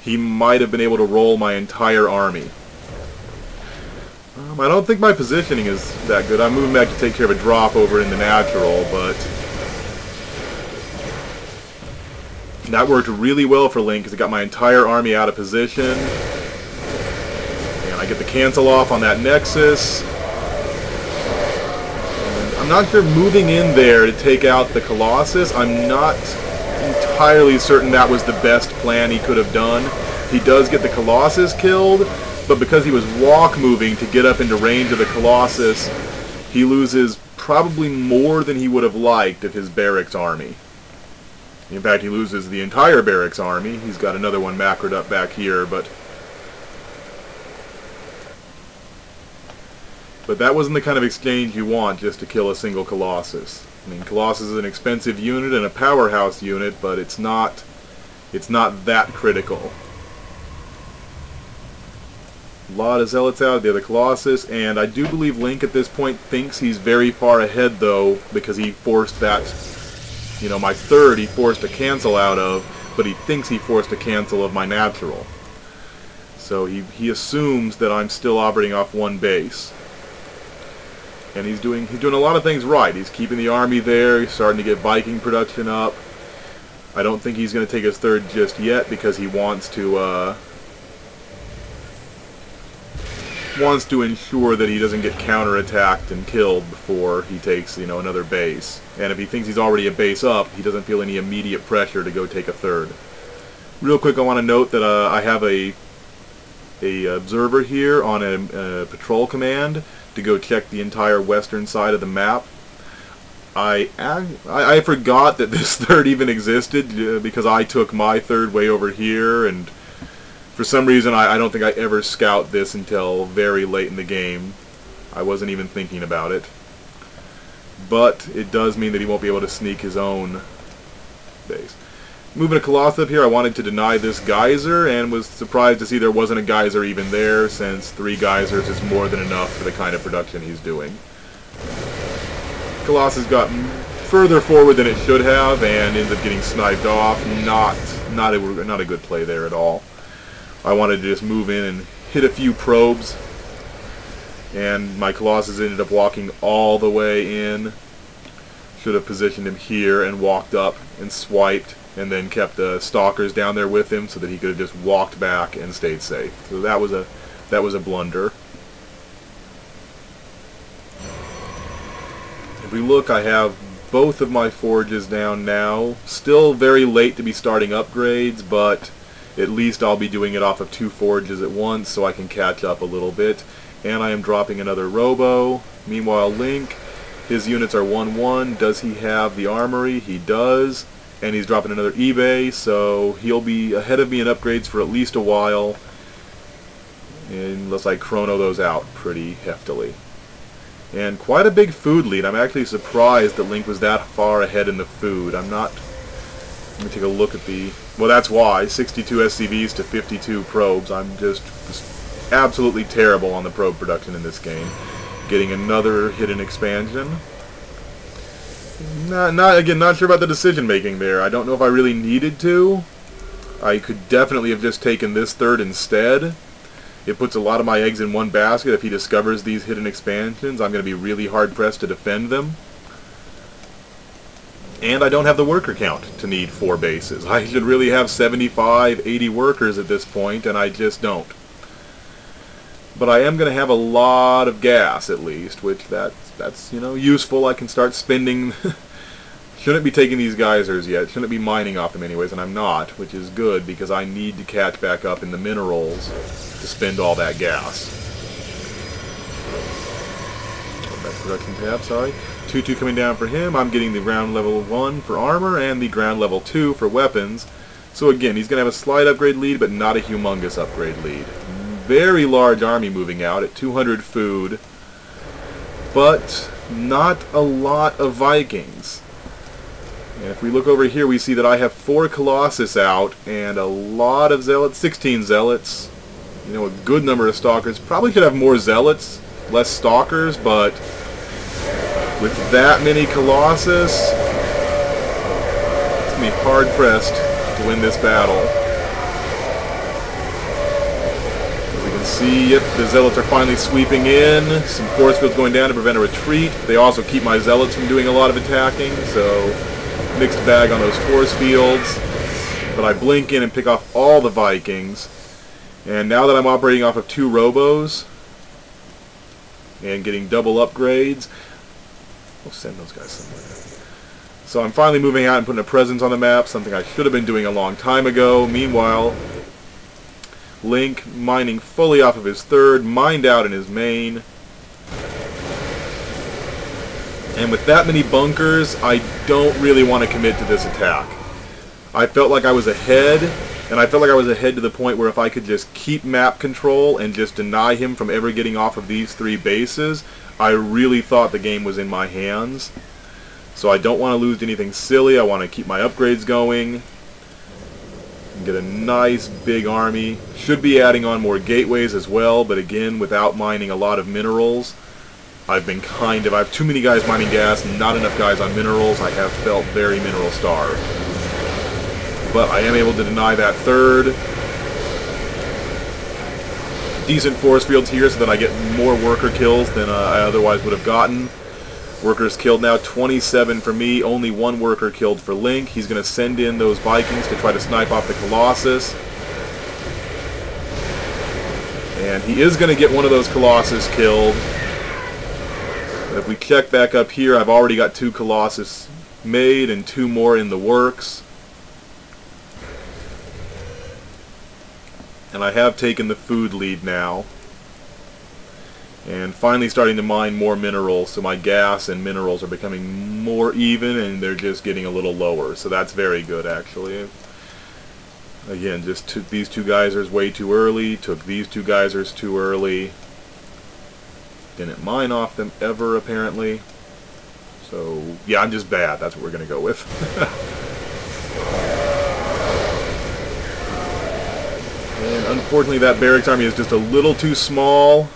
he might have been able to roll my entire army. I don't think my positioning is that good. I'm moving back to take care of a drop over in the natural, but that worked really well for Link because it got my entire army out of position. And I get the cancel off on that Nexus. And I'm not sure moving in there to take out the Colossus, I'm not entirely certain that was the best plan he could have done. He does get the Colossus killed, but because he was walk moving to get up into range of the Colossus, he loses probably more than he would have liked of his barracks army. In fact, he loses the entire barracks army. He's got another one macroed up back here, but that wasn't the kind of exchange you want just to kill a single Colossus. I mean, Colossus is an expensive unit and a powerhouse unit, but it's not that critical. A lot of Zealots out, the other Colossus, and I do believe Link at this point thinks he's very far ahead, though, because he forced that, you know, my third he forced a cancel out of, but he thinks he forced a cancel of my natural. So he assumes that I'm still operating off one base. And he's doing a lot of things right. He's keeping the army there, he's starting to get Viking production up. I don't think he's going to take his third just yet because he wants to ensure that he doesn't get counterattacked and killed before he takes, you know, another base. And if he thinks he's already a base up, he doesn't feel any immediate pressure to go take a third. Real quick, I want to note that I have a observer here on a patrol command to go check the entire western side of the map. I forgot that this third even existed because I took my third way over here, and for some reason I don't think I ever scout this until very late in the game. I wasn't even thinking about it. But it does mean that he won't be able to sneak his own base. Moving a Colossus up here, I wanted to deny this geyser, and was surprised to see there wasn't a geyser even there, since 3 geysers is more than enough for the kind of production he's doing. Colossus got further forward than it should have, and ended up getting sniped off. Not a good play there at all. I wanted to just move in and hit a few probes, and my Colossus ended up walking all the way in. Should have positioned him here and walked up and swiped, and then kept the stalkers down there with him so that he could have just walked back and stayed safe. So that was a blunder. If we look, I have both of my forges down now. Still very late to be starting upgrades, but at least I'll be doing it off of 2 forges at once so I can catch up a little bit. And I am dropping another Robo. Meanwhile, Link, his units are 1-1. Does he have the armory? He does. And he's dropping another eBay, so he'll be ahead of me in upgrades for at least a while, unless I chrono those out pretty heftily. And quite a big food lead. I'm actually surprised that Link was that far ahead in the food. I'm not... Let me take a look at the... Well, that's why. 62 SCVs to 52 probes. I'm just absolutely terrible on the probe production in this game. Getting another hidden expansion. Again, not sure about the decision making there. I don't know if I really needed to. I could definitely have just taken this third instead. It puts a lot of my eggs in one basket. If he discovers these hidden expansions, I'm going to be really hard pressed to defend them. And I don't have the worker count to need 4 bases. I should really have 75, 80 workers at this point, and I just don't. But I am going to have a lot of gas, at least, which that's, you know, useful. I can start spending... Shouldn't be taking these geysers yet. Shouldn't be mining off them anyways, and I'm not, which is good, because I need to catch back up in the minerals to spend all that gas. Back to production tab, sorry. 2-2 coming down for him. I'm getting the ground level 1 for armor, and the ground level 2 for weapons. So again, he's going to have a slight upgrade lead, but not a humongous upgrade lead. Very large army moving out at 200 food, but not a lot of Vikings. And if we look over here, we see that I have 4 Colossus out and a lot of Zealots, 16 Zealots. You know, a good number of Stalkers. Probably should have more Zealots, less Stalkers, but with that many Colossus, it's going to be hard-pressed to win this battle. See if the Zealots are finally sweeping in. Some force fields going down to prevent a retreat. They also keep my Zealots from doing a lot of attacking, so mixed bag on those force fields. But I blink in and pick off all the Vikings. And now that I'm operating off of 2 Robos and getting double upgrades, we'll send those guys somewhere. So I'm finally moving out and putting a presence on the map, something I should have been doing a long time ago. Meanwhile, Link mining fully off of his 3rd, mined out in his main. And with that many bunkers, I don't really want to commit to this attack. I felt like I was ahead, and I felt like I was ahead to the point where if I could just keep map control and just deny him from ever getting off of these 3 bases, I really thought the game was in my hands. So I don't want to lose anything silly. I want to keep my upgrades going. Get a nice big army. Should be adding on more gateways as well, but again, without mining a lot of minerals. I have too many guys mining gas, not enough guys on minerals. I have felt very mineral starved. But I am able to deny that 3rd. Decent force fields here so that I get more worker kills than I otherwise would have gotten. Workers killed now, 27 for me, only 1 worker killed for Link. He's going to send in those Vikings to try to snipe off the Colossus. And he is going to get one of those Colossus killed. But if we check back up here, I've already got 2 Colossus made and 2 more in the works. And I have taken the food lead now. And finally starting to mine more minerals, so my gas and minerals are becoming more even and they're just getting a little lower. So that's very good actually. Again, just took these 2 geysers way too early, took these 2 geysers too early. Didn't mine off them ever apparently. So yeah, I'm just bad, that's what we're going to go with. And unfortunately that barracks army is just a little too small.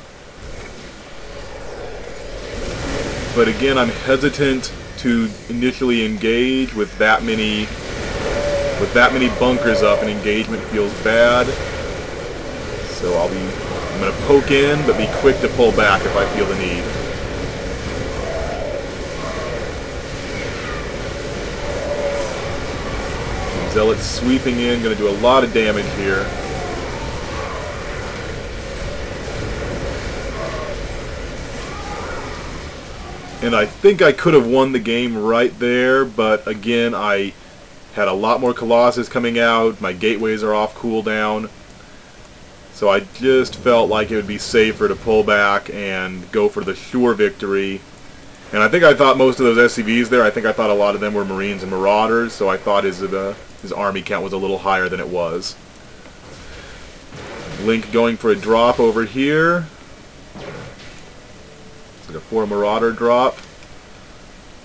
But again, I'm hesitant to initially engage with that many bunkers up, and engagement feels bad. So I'm going to poke in, but be quick to pull back if I feel the need. Zealots sweeping in, going to do a lot of damage here. And I think I could have won the game right there, but again, I had a lot more Colossus coming out, my gateways are off cooldown, so I just felt like it would be safer to pull back and go for the sure victory. And I thought most of those SCVs there, I thought a lot of them were Marines and Marauders, so I thought his army count was a little higher than it was. Link going for a drop over here. A 4 Marauder drop.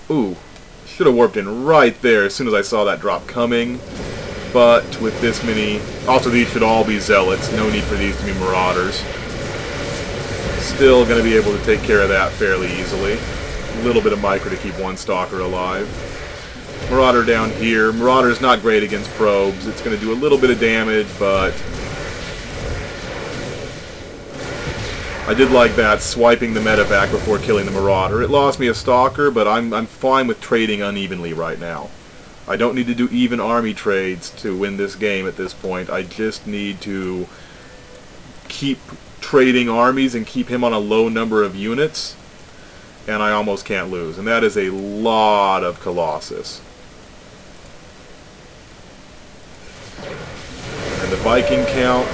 Ooh, should have warped in right there as soon as I saw that drop coming. But with this many, also these should all be Zealots, no need for these to be Marauders. Still going to be able to take care of that fairly easily. A little bit of micro to keep 1 Stalker alive. Marauder down here. Marauder's not great against probes. It's going to do a little bit of damage, but I did like that, swiping the medevac before killing the Marauder. It lost me a Stalker, but I'm fine with trading unevenly right now. I don't need to do even army trades to win this game at this point. I just need to keep trading armies and keep him on a low number of units, and I almost can't lose. And that is a lot of Colossus. And the Viking count,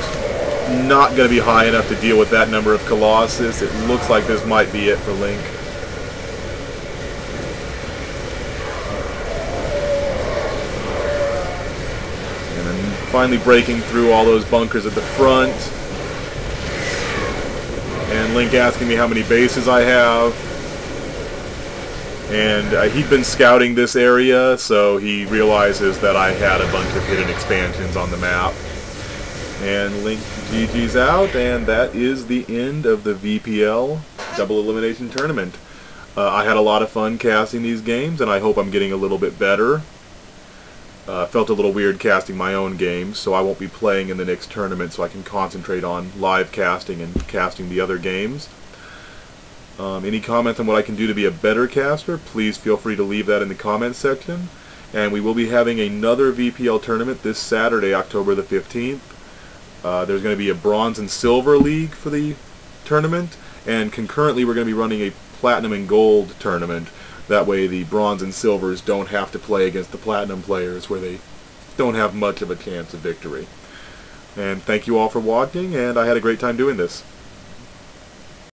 not going to be high enough to deal with that number of Colossus. It looks like this might be it for Link. And then finally breaking through all those bunkers at the front. And Link asking me how many bases I have. And he'd been scouting this area, so he realizes that I had a bunch of hidden expansions on the map. And Link GG's out, and that is the end of the VPL Double Elimination Tournament. I had a lot of fun casting these games, and I hope I'm getting a little bit better. felt a little weird casting my own games, so I won't be playing in the next tournament, so I can concentrate on live casting and casting the other games. Any comments on what I can do to be a better caster, please feel free to leave that in the comments section. And we will be having another VPL tournament this Saturday, October the 15th. There's going to be a bronze and silver league for the tournament, and concurrently we're going to be running a platinum and gold tournament. That way the bronze and silvers don't have to play against the platinum players, where they don't have much of a chance of victory. And thank you all for watching, and I had a great time doing this.